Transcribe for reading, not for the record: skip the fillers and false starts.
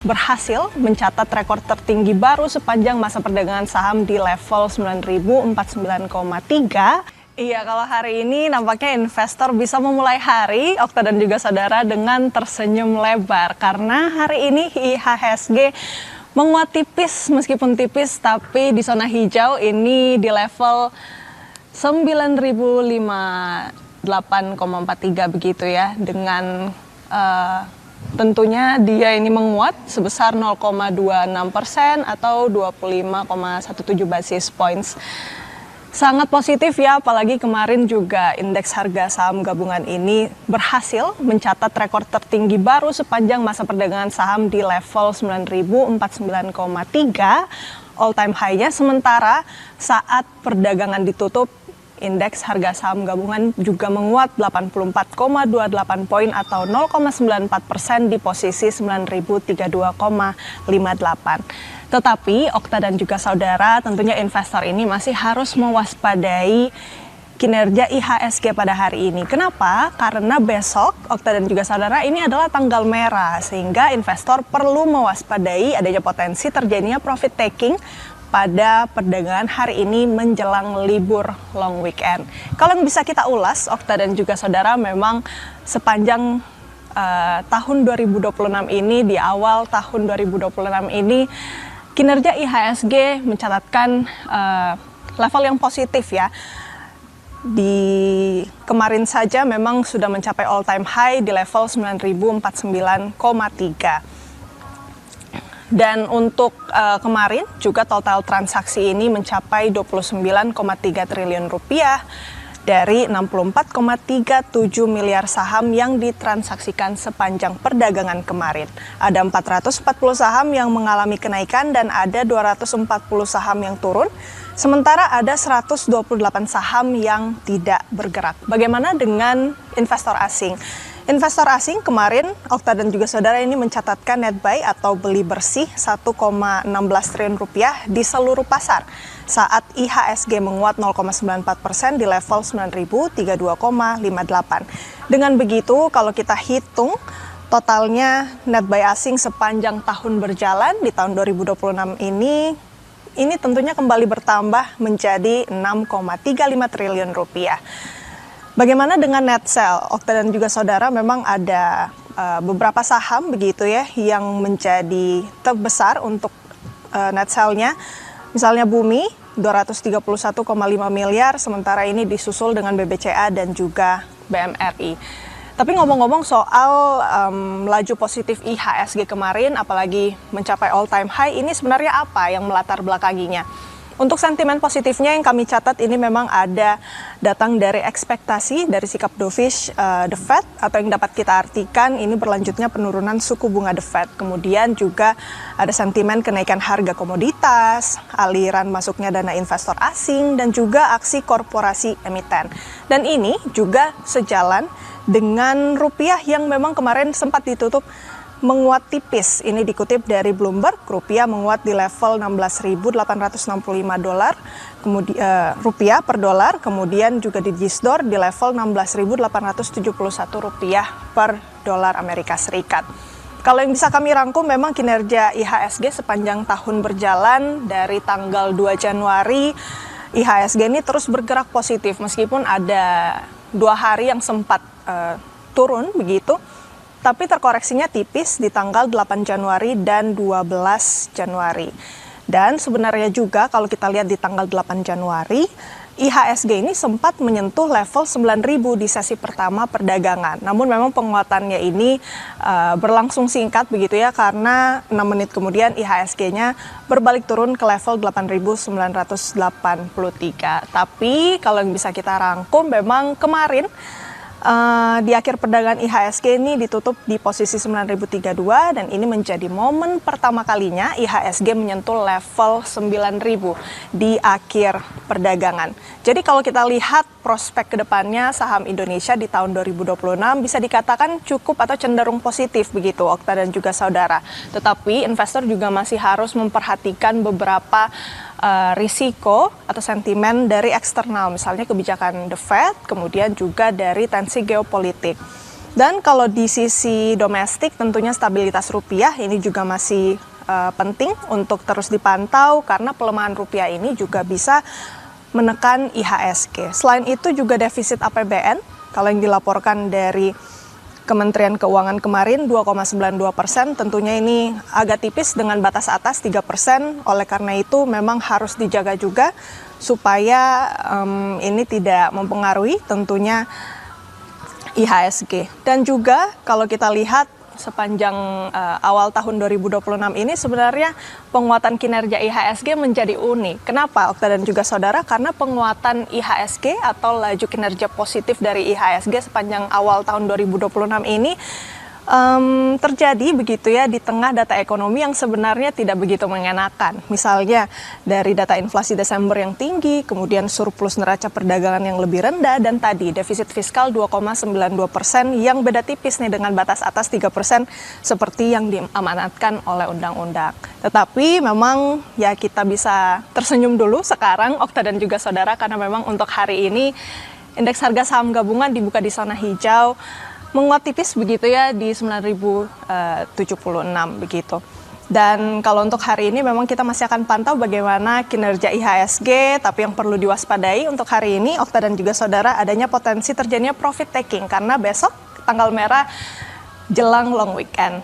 berhasil mencatat rekor tertinggi baru sepanjang masa perdagangan saham di level 9.049,3. Iya, kalau hari ini nampaknya investor bisa memulai hari, Okta dan juga saudara, dengan tersenyum lebar. Karena hari ini IHSG menguat tipis, meskipun tipis, tapi di zona hijau ini di level 9.058,43 begitu ya, dengan tentunya dia ini menguat sebesar 0,26% atau 25,17 basis points. Sangat positif ya, apalagi kemarin juga indeks harga saham gabungan ini berhasil mencatat rekor tertinggi baru sepanjang masa perdagangan saham di level 9.049,3 all time high-nya. Sementara saat perdagangan ditutup, indeks harga saham gabungan juga menguat 84,28 poin atau 0,94% di posisi 9.032,58. Tetapi Okta dan juga saudara, tentunya investor ini masih harus mewaspadai kinerja IHSG pada hari ini. Kenapa? Karena besok Okta dan juga saudara, ini adalah tanggal merah, sehingga investor perlu mewaspadai adanya potensi terjadinya profit taking pada perdagangan hari ini menjelang libur long weekend. Kalau yang bisa kita ulas, Okta dan juga saudara, memang sepanjang tahun 2026 ini, di awal tahun 2026 ini, kinerja IHSG mencatatkan level yang positif ya. Di kemarin saja memang sudah mencapai all time high di level 9.049,3. Dan untuk kemarin juga total transaksi ini mencapai 29,3 triliun rupiah dari 64,37 miliar saham yang ditransaksikan sepanjang perdagangan kemarin. Ada 440 saham yang mengalami kenaikan dan ada 240 saham yang turun. Sementara ada 128 saham yang tidak bergerak. Bagaimana dengan investor asing? Investor asing kemarin, Okta dan juga saudara, ini mencatatkan net buy atau beli bersih 1,16 triliun rupiah di seluruh pasar saat IHSG menguat 0,94% di level 9.032,58. Dengan begitu, kalau kita hitung totalnya net buy asing sepanjang tahun berjalan di tahun 2026 ini tentunya kembali bertambah menjadi 6,35 triliun rupiah. Bagaimana dengan net sell? Okta dan juga saudara, memang ada beberapa saham begitu ya yang menjadi terbesar untuk net sell-nya. Misalnya Bumi 231,5 miliar, sementara ini disusul dengan BBCA dan juga BMRI. Tapi ngomong-ngomong soal laju positif IHSG kemarin, apalagi mencapai all time high, ini sebenarnya apa yang melatar belakanginya? Untuk sentimen positifnya yang kami catat ini memang ada datang dari ekspektasi dari sikap dovish The Fed, atau yang dapat kita artikan ini berlanjutnya penurunan suku bunga The Fed. Kemudian juga ada sentimen kenaikan harga komoditas, aliran masuknya dana investor asing, dan juga aksi korporasi emiten. Dan ini juga sejalan dengan rupiah yang memang kemarin sempat ditutup menguat tipis. Ini dikutip dari Bloomberg, rupiah menguat di level 16.865 dolar rupiah per dolar, kemudian juga di Gisdor di level 16.871 rupiah per dolar Amerika Serikat. Kalau yang bisa kami rangkum, memang kinerja IHSG sepanjang tahun berjalan dari tanggal 2 Januari, IHSG ini terus bergerak positif meskipun ada 2 hari yang sempat turun begitu. Tapi terkoreksinya tipis di tanggal 8 Januari dan 12 Januari. Dan sebenarnya juga kalau kita lihat di tanggal 8 Januari, IHSG ini sempat menyentuh level 9.000 di sesi pertama perdagangan. Namun memang penguatannya ini berlangsung singkat begitu ya, karena 6 menit kemudian IHSG-nya berbalik turun ke level 8.983. Tapi kalau yang bisa kita rangkum, memang kemarin di akhir perdagangan IHSG ini ditutup di posisi 9.032, dan ini menjadi momen pertama kalinya IHSG menyentuh level 9.000 di akhir perdagangan. Jadi kalau kita lihat prospek kedepannya saham Indonesia di tahun 2026 bisa dikatakan cukup atau cenderung positif begitu, Okta dan juga saudara. Tetapi investor juga masih harus memperhatikan beberapa risiko atau sentimen dari eksternal, misalnya kebijakan The Fed, kemudian juga dari tensi geopolitik. Dan kalau di sisi domestik tentunya stabilitas rupiah ini juga masih penting untuk terus dipantau karena pelemahan rupiah ini juga bisa menekan IHSG. Selain itu juga defisit APBN kalau yang dilaporkan dari Kementerian Keuangan kemarin 2,92%, tentunya ini agak tipis dengan batas atas 3%. Oleh karena itu memang harus dijaga juga supaya ini tidak mempengaruhi tentunya IHSG. Dan juga kalau kita lihat sepanjang awal tahun 2026 ini sebenarnya penguatan kinerja IHSG menjadi unik. Kenapa, Okta dan juga saudara? Karena penguatan IHSG atau laju kinerja positif dari IHSG sepanjang awal tahun 2026 ini terjadi begitu ya di tengah data ekonomi yang sebenarnya tidak begitu mengenakan. Misalnya dari data inflasi Desember yang tinggi, kemudian surplus neraca perdagangan yang lebih rendah, dan tadi defisit fiskal 2,92% yang beda tipis nih dengan batas atas 3% seperti yang diamanatkan oleh undang-undang. Tetapi memang ya kita bisa tersenyum dulu sekarang, Okta dan juga saudara, karena memang untuk hari ini indeks harga saham gabungan dibuka di zona hijau, menguat tipis begitu ya di 9.076 begitu. Dan kalau untuk hari ini memang kita masih akan pantau bagaimana kinerja IHSG, tapi yang perlu diwaspadai untuk hari ini Okta dan juga saudara adanya potensi terjadinya profit taking karena besok tanggal merah jelang long weekend.